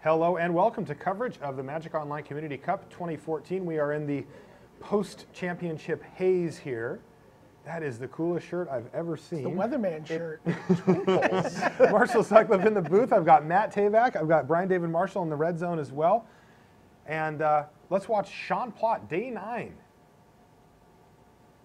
Hello and welcome to coverage of the Magic Online Community Cup 2014. We are in the post-championship haze here. That is the coolest shirt I've ever seen. It's the weatherman shirt. Marshall Sutcliffe in the booth. I've got Matt Tavak. I've got Brian David Marshall in the red zone as well. And let's watch Sean Plott, day 9.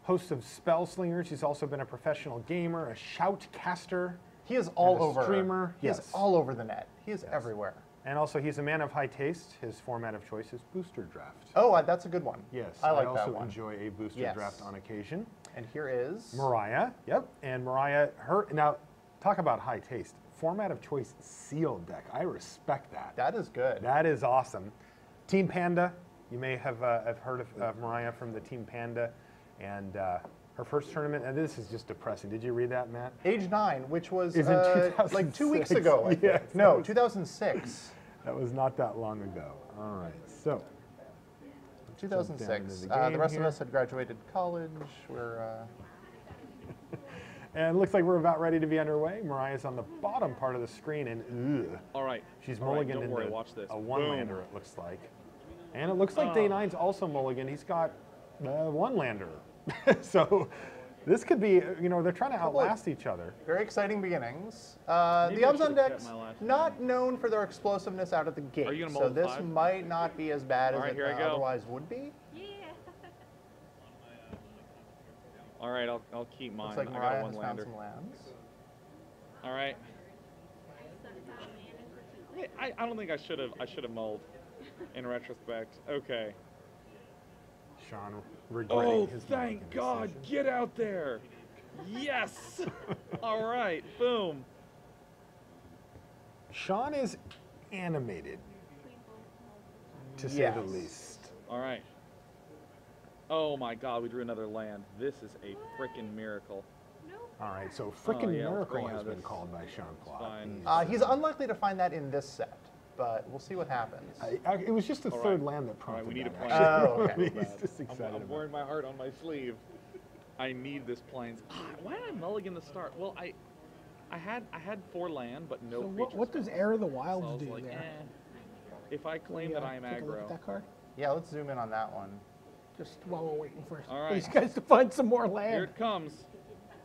Host of Spell Slingers. He's also been a professional gamer, a shoutcaster. He is all over. Streamer. He is all over the net. He is everywhere. And also, he's a man of high taste. His format of choice is booster draft. Oh, that's a good one. Yes, I like also that one. enjoy a booster draft on occasion. And here is Mariah. Yep, and Mariah. Now, talk about high taste. Format of choice sealed deck. I respect that. That is good. That is awesome. Team Panda. You may have heard of Mariah from the Team Panda, and her first tournament. And this is just depressing. Did you read that, Matt? Age 9, which was in like 2 weeks ago. I think. Yes, no, 2006. That was not that long ago. All right, so 2006. The rest of us had graduated college. We're and it looks like we're about ready to be underway. Mariah's on the bottom part of the screen, and all right, she's mulliganed into a one-lander. It looks like, and it looks like Day 9's also mulligan. He's got one-lander, so. This could be, they're trying to outlast each other. Very exciting beginnings. The Obs decks, not known for their explosiveness out of the gate. So this might not be as bad as it otherwise would be. Yeah. All right, I'll keep mine. Looks like Mariah has found some lands. All right. I don't think I should have mulled in retrospect. Okay. Sean regretting his thank God! decision. Get out there! Yes! All right, boom. Sean is animated, to say the least. All right. Oh my God, we drew another land. This is a frickin' miracle. All right, so frickin' miracle has been called by Sean Plott. He's unlikely to find that in this set. But we'll see what happens. It was just the third land that prompted we need that. a plane. Oh, okay. He's just excited I'm wearing my heart on my sleeve. I need this plains. Why did I mulligan the start? Well, I had 4 land, but no creatures. What does Air of the Wilds so do like, there? If I claim that I am take a look aggro. at that card? Yeah, let's zoom in on that one. Just while we're waiting for right. these guys to find some more land. Here it comes.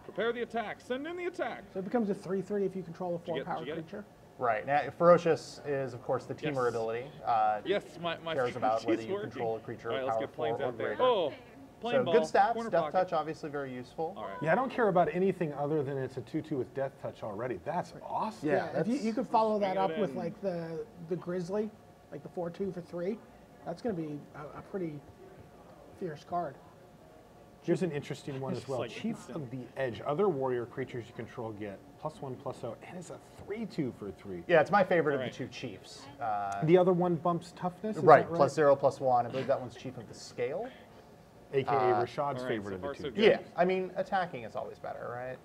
Prepare the attack. Send in the attack. So it becomes a 3/3 if you control a 4-power creature. Right. Now, Ferocious is, of course, the teamer ability. Yes, my cares about whether you control a creature of power 4 or greater. Oh, so good stats. Death Touch, obviously very useful. All right. Yeah, I don't care about anything other than it's a 2/2 with Death Touch already. That's awesome. Yeah, if you could follow that up with like the Grizzly, like the 4/2 for 3, that's going to be a pretty fierce card. Here's an interesting one as well. Like Chief of the Edge. Other warrior creatures you control get +1/+0, and it's a 3/2 for 3. Yeah, it's my favorite of the 2 chiefs. The other one bumps toughness? Right, +0/+1. I believe that one's Chief of the Scale. AKA Rashad's favorite of the 2. Yeah, I mean, attacking is always better, right?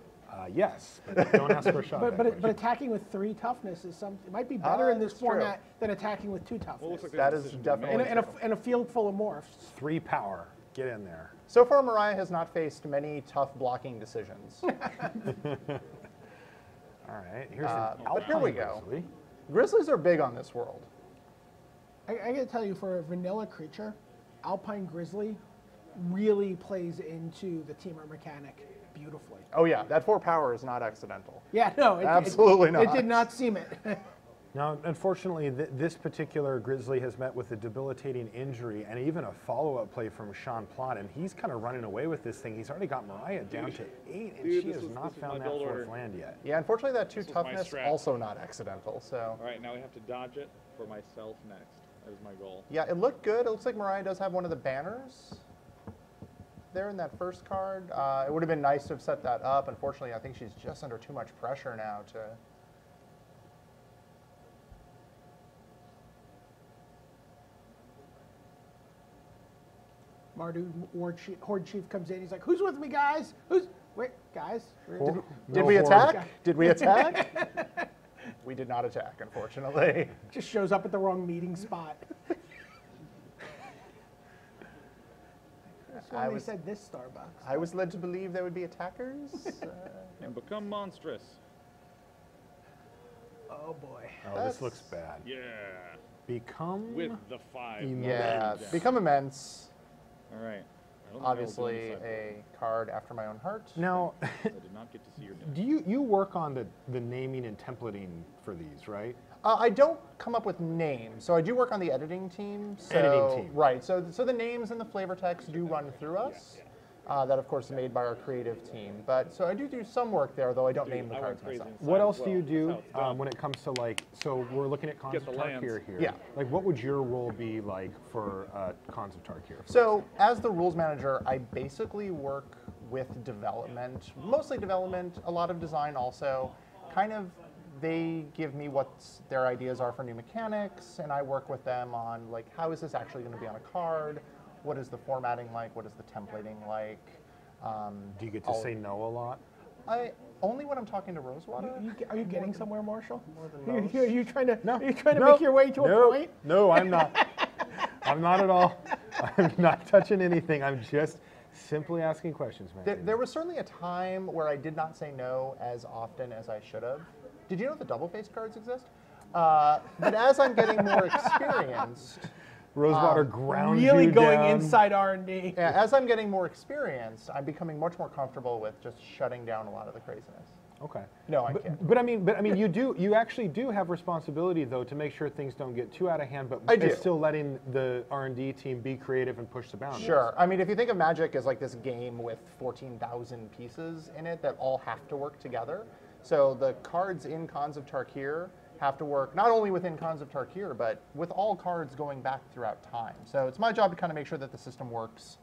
Yes, but don't ask Rashad. But attacking with 3 toughness is something. It might be better in this format than attacking with 2 toughness. Well, that is definitely in a field full of morphs. 3 power. Get in there. So far, Mariah has not faced many tough blocking decisions. All right, here's but here we go. Grizzly. Grizzlies are big on this world. I gotta tell you, for a vanilla creature, Alpine Grizzly really plays into the teamer mechanic beautifully. Oh yeah, that 4 power is not accidental. Yeah, no, absolutely not. It did not seem it. Now, unfortunately, this particular Grizzly has met with a debilitating injury and even a follow-up play from Sean Plott, and he's kind of running away with this thing. He's already got Mariah down to 8, and she has not found that 4th land yet. Yeah, unfortunately, that 2 toughness also not accidental. So. All right, now we have to dodge it for myself next. That is my goal. Yeah, it looked good. It looks like Mariah does have one of the banners there in that first card. It would have been nice to have set that up. Unfortunately, I think she's just under too much pressure now to. Mardu Horde Chief comes in. He's like, "Who's with me, guys? Wait, guys? Did we attack? Did we attack? We did not attack, unfortunately. Just shows up at the wrong meeting spot. That's why they said this Starbucks. I was led to believe there would be attackers. And become monstrous. Oh boy. Oh, That's- this looks bad. Yeah. Become With the 5. Yeah, Immense. become immense. All right. I don't think I will do Obviously, the sideboard. a card after my own heart. now. I did not get to see your deck. Do you work on the naming and templating for these, right? I don't come up with names, so I do work on the editing team. So, Editing team. Right. So the names and the flavor text do run through us. That, of course, is made by our creative team. But so I do some work there, though I don't name the I cards went crazy myself. inside What as else do well. you That's do how it's done. when it comes to like? So we're looking at Cons Get of the lands. Tarkir here. Yeah. Like, what would your role be like for Cons of Tarkir? So as the rules manager, I basically work with development, mostly development, a lot of design also. Kind of, they give me what their ideas are for new mechanics, and I work with them on like, how is this actually going to be on a card? What is the formatting like? What is the templating like? Do you get to say no a lot? I only when I'm talking to Rosewater. Are you getting somewhere, Marshall? than most. Are you trying to No. are you trying to No. make your way to a No. point? No, I'm not. I'm not at all. I'm not touching anything. I'm just simply asking questions, man. There was certainly a time where I did not say no as often as I should have. Did you know the double-faced cards exist? But as I'm getting more experienced, Rosewater grounds Really you going down. inside R&D. yeah, as I'm getting more experienced, I'm becoming much more comfortable with just shutting down a lot of the craziness. Okay. No, I can't. But I mean, you actually do have responsibility though to make sure things don't get too out of hand, but I do. it's still letting the R&D team be creative and push the boundaries. Sure. I mean, if you think of Magic as like this game with 14,000 pieces in it that all have to work together, so the cards in Cons of Tarkir have to work not only within Cons of Tarkir, but with all cards going back throughout time. So it's my job to kind of make sure that the system works.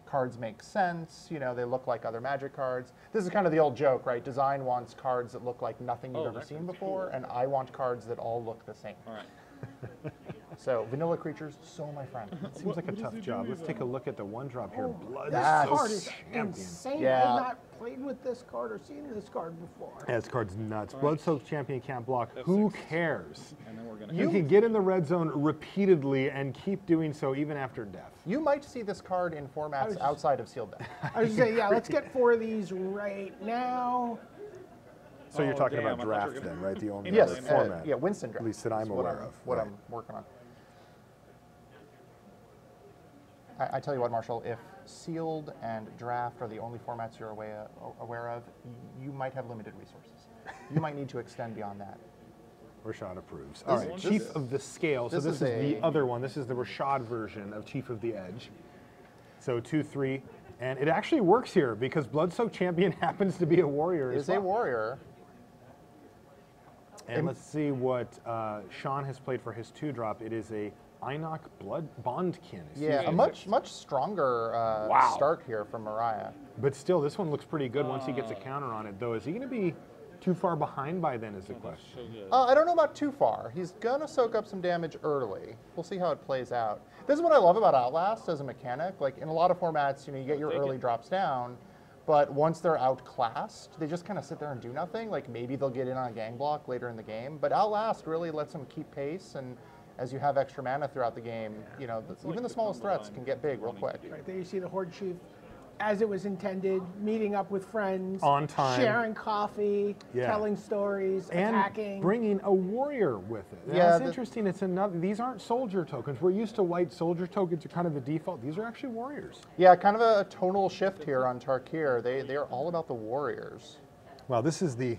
Cards make sense, you know, they look like other Magic cards. This is kind of the old joke, right? Design wants cards that look like nothing you've Oh, ever that seen card's before, cool. and I want cards that all look the same. All right. So vanilla creatures, so my friend. Seems like a tough job. Let's take a look at the one drop here. Blood This That's card is Champion. insane. Yeah. I've not played with this card or seen this card before. Yeah, this card's nuts. Blood-soaked champion can't block. Who cares? And then we're going You can get in the red zone repeatedly and keep doing so even after death. You might see this card in formats outside of sealed deck. I was just saying, yeah, let's get 4 of these right now. So you're Oh, talking damn, about I thought you were draft gonna- then, right? The only Yes, other format. yeah, Winston draft. At least that I'm is what aware of. What right. I'm working on. I tell you what, Marshall, if sealed and draft are the only formats you're aware of, you might have limited resources. You might need to extend beyond that. Rashad approves. All right, this- Chief of the Scale. So this this is is the a- other one. This is the Rashad version of Chief of the Edge. So 2/3, and it actually works here because Blood-soaked champion happens to be a warrior as Is a well. warrior. And let's see what Sean has played for his 2-drop. It is a Einok Blood Bondkin. Yeah, a much stronger Wow. start here from Mariah. But still, this one looks pretty good once he gets a counter on it, though. Is he going to be too far behind by then is the question. So good. I don't know about too far. He's gonna soak up some damage early. We'll see how it plays out. This is what I love about Outlast as a mechanic. Like in a lot of formats, you know, you get your Take early it. drops down, but once they're outclassed, they just kind of sit there and do nothing. Like maybe they'll get in on a gang block later in the game, but Outlast really lets them keep pace. And as you have extra mana throughout the game, you know, even like the the smallest combo threats line can get big real wanting to quick. do. Right there you see the Horde Chief as it was intended, meeting up with friends. On time. Sharing coffee, Yeah. telling stories, And attacking. bringing a warrior with it. Yeah, That's interesting. It's another. These aren't soldier tokens. We're used to white soldier tokens are kind of the default. These are actually warriors. Yeah, kind of a tonal shift here on Tarkir. They are all about the warriors. Well, this is the.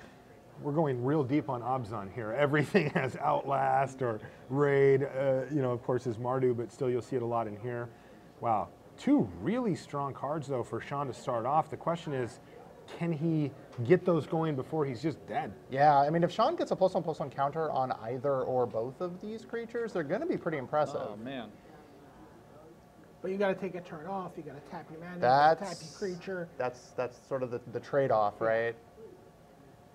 We're going real deep on Abzan here. Everything has Outlast or Raid. You know, of course, is Mardu, but still you'll see it a lot in here. Wow. 2 really strong cards, though, for Sean to start off. The question is, can he get those going before he's just dead? Yeah, I mean, if Sean gets a +1/+1 counter on either or both of these creatures, they're going to be pretty impressive. Oh, man. But you got to take a turn off. You got to tap your mana. You gotta tap That's your creature. That's sort of the trade-off, right?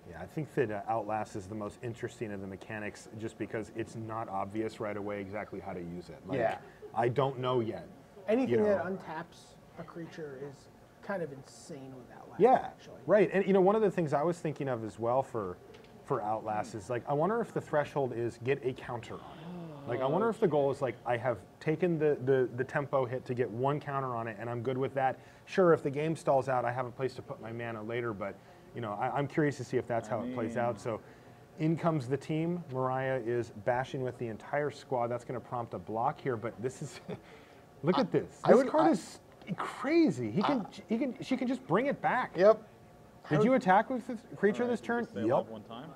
Yeah, I think that Outlast is the most interesting of the mechanics just because it's not obvious right away exactly how to use it. Like, Yeah. I don't know yet. Anything you that know. untaps a creature is kind of insane with Outlast. Yeah, actually. right. And you know, one of the things I was thinking of as well for Outlast is like, I wonder if the threshold is get a counter on it. Like, I wonder if the goal is like, I have taken the tempo hit to get 1 counter on it, and I'm good with that. Sure, if the game stalls out, I have a place to put my mana later, but you know, I'm curious to see if that's how it plays out. So, In comes the team. Mariah is bashing with the entire squad. That's going to prompt a block here, but this is, look at this. This card is crazy. She can just bring it back. Yep. Did you attack with this creature this turn? Stay alive one time.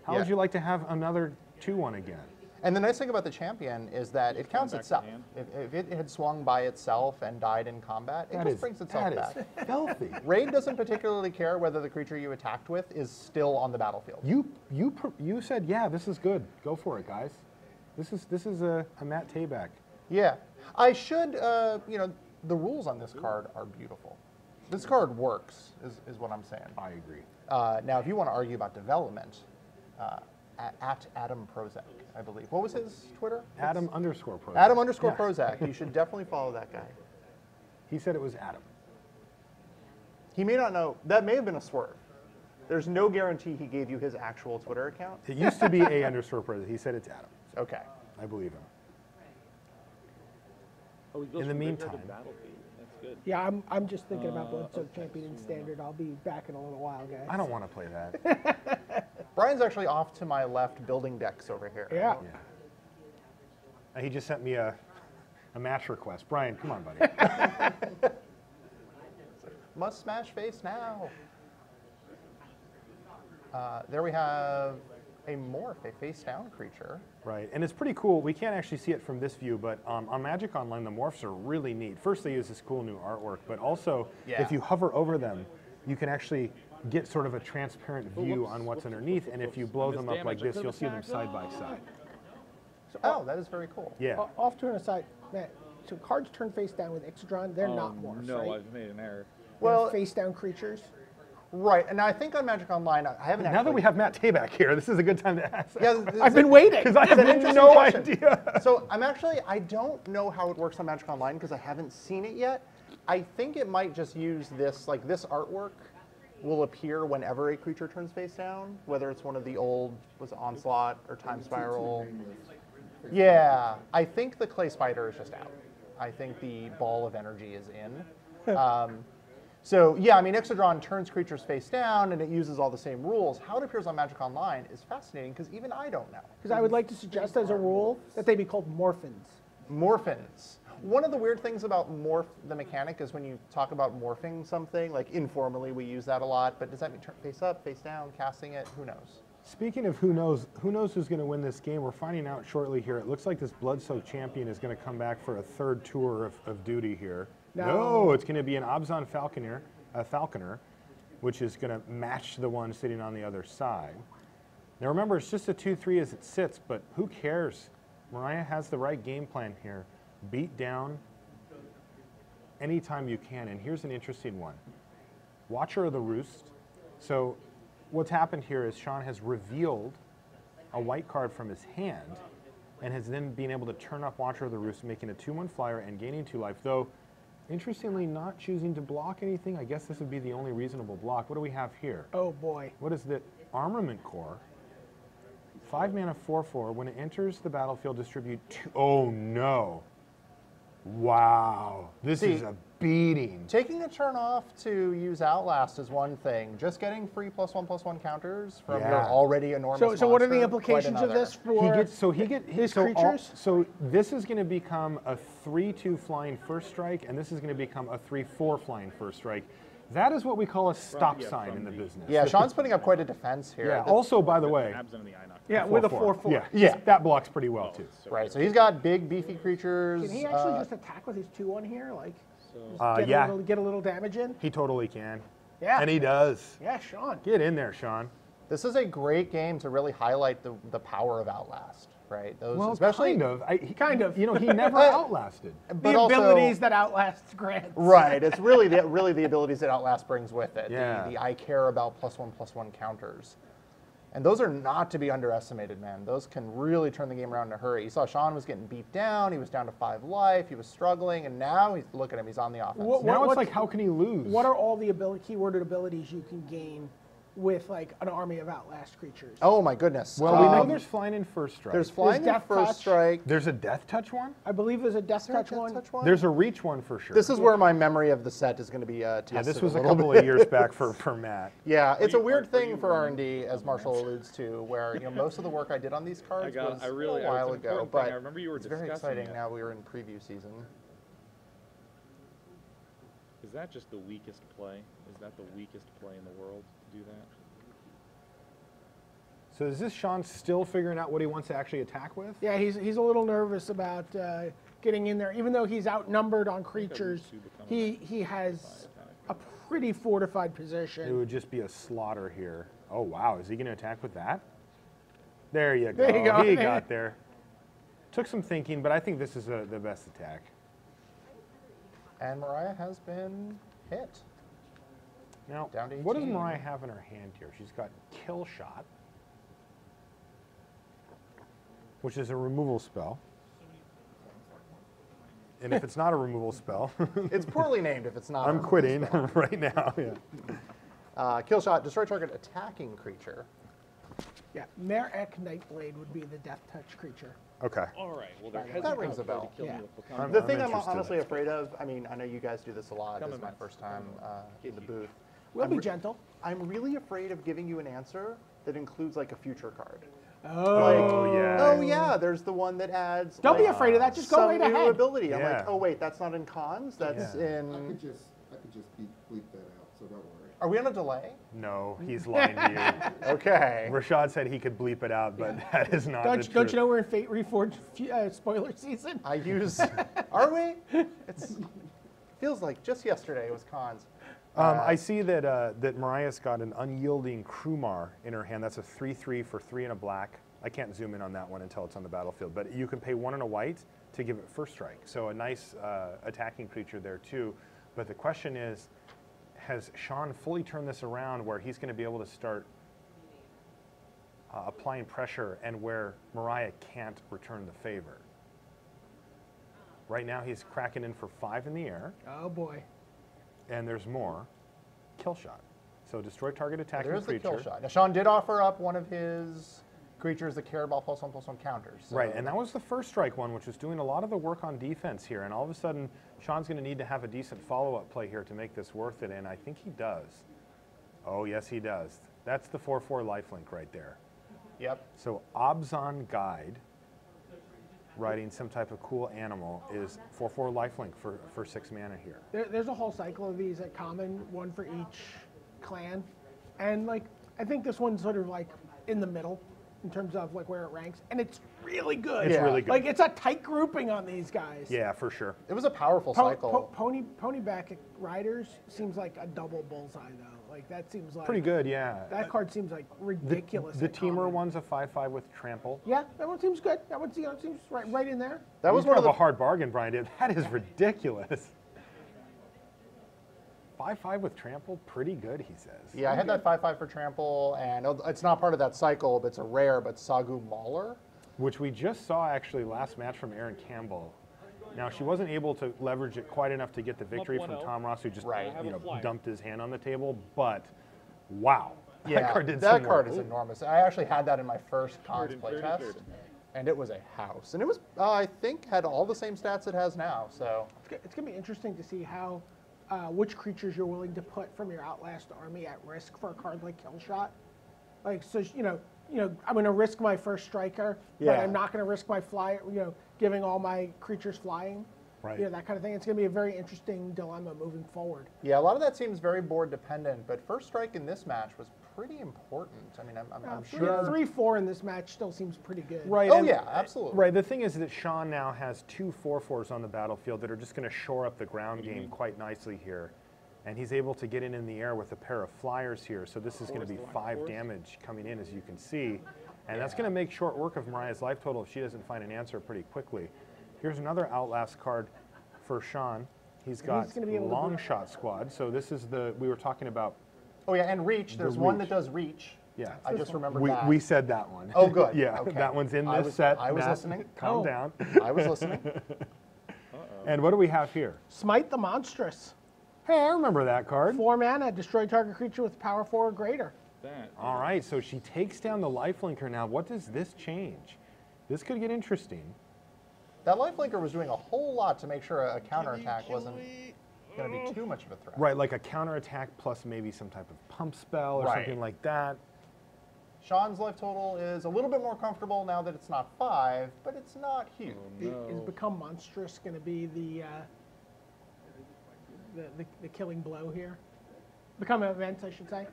How would you like to have another 2/1 again? And the nice thing about the champion is that it counts back to itself. hand. If it had swung by itself and died in combat, it just brings itself back. That is filthy. Raid doesn't particularly care whether the creature you attacked with is still on the battlefield. You said, yeah, this is good. Go for it, guys. This is a Matt Tabak. Yeah. I should, you know, the rules on this card are beautiful. This card works, is what I'm saying. I agree. Now, if you want to argue about development, at Adam Prozac, I believe. What was his Twitter? Adam_Prozac. Adam_Prozac. You should definitely follow that guy. He said it was Adam. He may not know. That may have been a swerve. There's no guarantee he gave you his actual Twitter account. It used to be A_Prozac. He said it's Adam. Okay. I believe him. Oh, he goes In the from graveyard to meantime- battlefield. That's good. Yeah, I'm just thinking about Bloodsoaked Champion in Standard. I'll be back in a little while, guys. I don't want to play that. Brian's actually off to my left building decks over here. Yeah. Yeah. He just sent me a match request. Brian, come on, buddy. Must smash face now. There we have a morph, a face down creature. Right, and it's pretty cool. We can't actually see it from this view, but on Magic Online, the morphs are really neat. First, they use this cool new artwork, but also, if you hover over them, you can actually get sort of a transparent view on what's underneath, and if you blow them up like this, you'll see them side by side. Oh, that is very cool. Yeah. Off to an aside, Matt, so cards turn face down with Ixodron, they're not morphs, No, right? I've made an error. Well, Face down creatures. right, and I think on Magic Online, I haven't actually... Now that we have Matt Tabak here, this is a good time to ask. Yeah, I've been waiting. Because I It's an have interesting no question. idea. So I don't know how it works on Magic Online because I haven't seen it yet. I think it might just use this, like this artwork will appear whenever a creature turns face down, whether it's one of the old, was it Onslaught or Time Spiral. Yeah, I think the Clay Spider is just out. I think the Ball of Energy is in. So yeah, I mean, Ixodron turns creatures face down and it uses all the same rules. How it appears on Magic Online is fascinating because even I don't know. Because I would like to suggest as a rule that they be called Morphins. Morphins. One of the weird things about morph, the mechanic, is when you talk about morphing something, like informally we use that a lot, but does that mean turn face up, face down, casting it? Who knows? Speaking of who knows who's going to win this game, we're finding out shortly here. It looks like this Bloodsoaked Champion is going to come back for a third tour of duty here. No, it's going to be an Abzan Falconer, which is going to match the one sitting on the other side. Now remember, it's just a 2/3 as it sits, but who cares? Mariah has the right game plan here. Beat down anytime you can, and here's an interesting one. Watcher of the Roost. So what's happened here is Sean has revealed a white card from his hand and has then been able to turn up Watcher of the Roost, making a 2/1 flyer and gaining 2 life, though interestingly not choosing to block anything. I guess this would be the only reasonable block. What do we have here? Oh boy. What is the Armament Core? 5 mana 4/4. When it enters the battlefield, distribute 2. Oh no. Wow. This is a beating. Taking a turn off to use Outlast is one thing. Just getting free +1/+1 counters from your already enormous So what are the monster, implications quite of this another. for his creatures? So this is going to become a 3/2 flying first strike, and this is going to become a 3/4 flying first strike. That is what we call a stop sign in the business. Yeah, Sean's putting up quite a defense here. Yeah. Also, by the way, Abs and the eye knock. Yeah, with a 4/4. 4/4. Yeah, that blocks pretty well too. Right, so he's got big, beefy creatures. Can he actually just attack with his 2/1 here? Like, Yeah, get a little damage in? he totally can. Yeah. And he does. Yeah, Sean. Get in there, Sean. This is a great game to really highlight the power of Outlast, right? Those, Well, especially, Kind of. You know, he never outlasted. but The also, abilities that Outlast grants. Right, it's really the abilities that Outlast brings with it. Yeah. The I care about +1/+1 counters. And those are not to be underestimated, man. Those can really turn the game around in a hurry. You saw Sean was getting beat down. He was down to 5 life. He was struggling. And now, look at him. He's on the offense. Now it's like, how can he lose? What are all the keyworded abilities you can gain with like an army of Outlast creatures. Oh my goodness. Well, we know there's flying in first strike. There's flying in Death first Touch. strike. There's a death touch one. I believe there's a Death Is there a Touch Death one. Touch one? There's a reach one for sure. This is where my memory of the set is going to be tested. yeah, this was a little couple bit. of years back for Matt. Yeah, it's a you- weird are thing you for running R&D, as Marshall alludes to, where most of the work I did on these cards was I really- a while it's an ago. important thing. But I remember you were it's very discussing exciting it. now we're in preview season. Is that just the weakest play? Is that the weakest play in the world to do that? So is this Sean still figuring out what he wants to actually attack with? Yeah, he's a little nervous about getting in there, even though he's outnumbered on creatures. He has a pretty fortified It position. would just be a slaughter here. Oh wow, is he going to attack with that? There you go. There you go. He got there. Took some thinking, but I think this is the best attack. And Mariah has been hit. Now, Down to what does 18. Mariah have in her hand here? She's got Kill Shot, which is a removal spell. And if it's not a removal spell, It's poorly named if it's not. I'm a quitting spell. right now. Yeah. Kill shot, destroy target attacking creature. Yeah, Merek Nightblade would be the Death Touch creature. Okay. All right. Well, they're That hesitant rings a to bell. kill me Yeah. with Plott. The I'm thing I'm interested. honestly afraid of, I mean, I know you guys do this a lot. Come This is my in. first time in the booth. We'll I'm be re- gentle. I'm really afraid of giving you an answer that includes like a future card. Oh, yeah. Oh yeah, there's the one that adds. Don't be like, afraid of that. Just go some right new ahead. ability. I'm Yeah. like, oh wait, that's not in cons. That's Yeah. I in. could just bleep that out, so don't worry. Are we on a delay? No, he's lying to Okay. you. Rashad said he could bleep it out, but that is not the Don't truth. you know we're in Fate Reforged spoiler season? I use. Are we? It's feels like just yesterday it was cons. I see that that Mariah's got an Unyielding Krumar in her hand. That's a 3/3 for 3 and a black. I can't zoom in on that one until it's on the battlefield, but you can pay 1 and a white to give it first strike. So a nice attacking creature there too. But the question is, has Sean fully turned this around where he's going to be able to start applying pressure and where Mariah can't return the favor? Right now he's cracking in for 5 in the air. Oh boy. And there's more. Kill Shot. So destroy target attacking There's the creature. kill shot. Now Sean did offer up one of his creatures that care about +1/+1 counters. So Right, and that was the first strike one, which was doing a lot of the work on defense here. And all of a sudden, Sean's going to need to have a decent follow-up play here to make this worth it, and I think he does. Oh, yes, he does. That's the 4/4 lifelink right there. Yep. So Obzon Guide, riding some type of cool animal, is 4/4 lifelink for 6 mana here. There's a whole cycle of these at common, one for each clan, and like I think this one's sort of like in the middle in terms of like where it ranks, and it's really good. It's Yeah. really good. Like it's a tight grouping on these guys. Yeah, for sure. It was a powerful cycle. Ponyback Riders seems like a double bullseye though. Like that seems like Pretty good, yeah. That card seems like ridiculous. The at Teamer common. one's a 5/5 with Trample. Yeah, that one seems good. That one seems right in there. That was You one of drove the a hard bargain, Brian did. That is ridiculous. 5/5 with Trample, pretty good, he says. Yeah, I had that 5/5 for trample, and it's not part of that cycle, but it's a rare, but Sagu Mauler. Which we just saw actually last match from Erin Campbell. Now she wasn't able to leverage it quite enough to get the victory from 1-0. Tom Ross, who just Right. dumped his hand on the table. But wow, Yeah, that card did that some card work. is enormous. I actually had that in my first cons Third, playtest, third. and it was a house. And it was, I think, had all the same stats it has now. So It's gonna be interesting to see how which creatures you're willing to put from your Outlast army at risk for a card like Kill Shot. Like so, I'm going to risk my first striker, but Yeah. I'm not going to risk my flyer. Giving all my creatures flying. Right. That kind of thing. It's going to be a very interesting dilemma moving forward. yeah, a lot of that seems very board dependent. But first strike in this match was pretty important. I mean, I'm sure. 3-4 in this match still seems pretty good. Right. Oh and- yeah, absolutely. Right. The thing is that Sean now has 2 4/4s on the battlefield that are just going to shore up the ground game quite nicely here. And he's able to get in the air with a pair of flyers here. So this is going to be 5 damage coming in, as you can see. And that's going to make short work of Mariah's life total if she doesn't find an answer pretty quickly. Here's another Outlast card for Sean. He's got gonna be able to Long boost. Shot Squad. So this is we were talking about. Oh yeah, and reach. There's one that reach. does reach. Yeah. I just remembered that. We said that one. Oh, good. Yeah, Okay. that one's in I this was- set. I was Matt. listening. Calm Oh. down. I was listening. And what do we have here? Smite the Monstrous. Hey, I remember that card. 4 mana, destroy target creature with power 4 or greater. that. All right, so she takes down the lifelinker now. What does this change? This could get interesting. That lifelinker was doing a whole lot to make sure a counterattack wasn't going to be too much of a threat. Right, like a counterattack plus maybe some type of pump spell or Right. something like that. Sean's life total is a little bit more comfortable now that it's not 5, but it's not huge. Is Become Monstrous going to be the killing blow here? Become Events, I should say.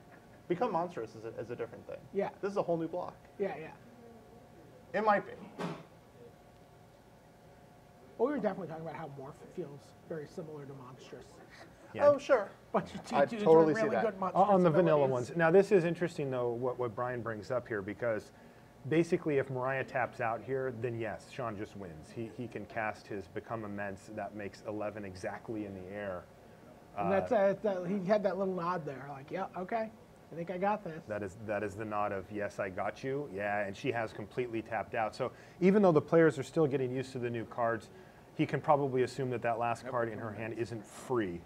Become Monstrous is a different thing. Yeah. This is a whole new block. Yeah, yeah. It might be. Well, we were definitely talking about how Morph feels very similar to Monstrous. Yeah. Oh, sure. But you two I dudes totally with see really that. good Monstrous On the vanilla abilities. ones. Now, this is interesting, though, what Brian brings up here, because basically if Mariah taps out here, then yes, Sean just wins. He can cast his Become Immense. That makes 11 exactly in the air. And he had that little nod there, like, yeah, okay, I think I got this. That is the nod of, yes, I got you. Yeah, and she has completely tapped out. So even though the players are still getting used to the new cards, he can probably assume that that last card in her hand isn't free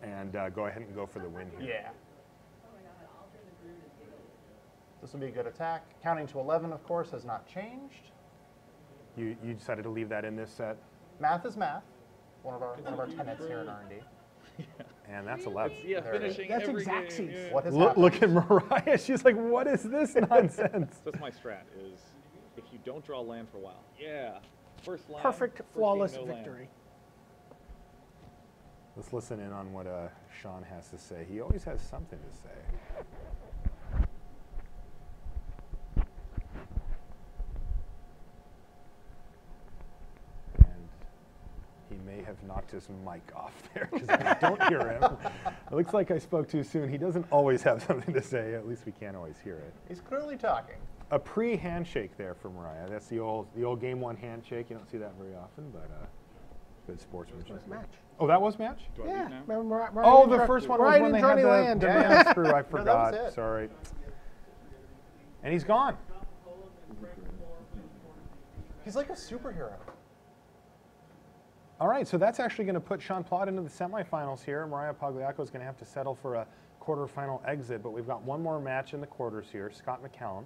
and go ahead and go for the win here. Yeah. This will be a good attack. Counting to 11, of course, has not changed. You decided to leave that in this set, Math is math. One of our tenets here in R&D. and that's 11. Yeah, There it is. finishing That's every Exactsies. game. Yeah. What has Look happened? at Mariah. She's like, what is this nonsense? That's my strat, is if you don't draw land for a while. Yeah. First land. Perfect, first game, flawless no land. victory. Let's listen in on what Sean has to say. He always has something to say. And he may have knocked his mic off there because I don't hear him. It looks like I spoke too soon. He doesn't always have something to say. At least we can't always hear it. He's clearly talking. A pre-handshake there for Mariah. That's the old game one handshake. You don't see that very often, but good sportsmanship. Match. Oh, that was match? Do I Yeah, leave now? remember Mariah Oh, didn't the draw- first one Mariah was when didn't they draw had any the land. yeah, screw. I that forgot. was it. Sorry. And he's gone. He's like a superhero. All right, so that's actually going to put Sean Plott into the semifinals here. Mariah Pagliocco is going to have to settle for a quarterfinal exit, but we've got one more match in the quarters here. Scott McCallum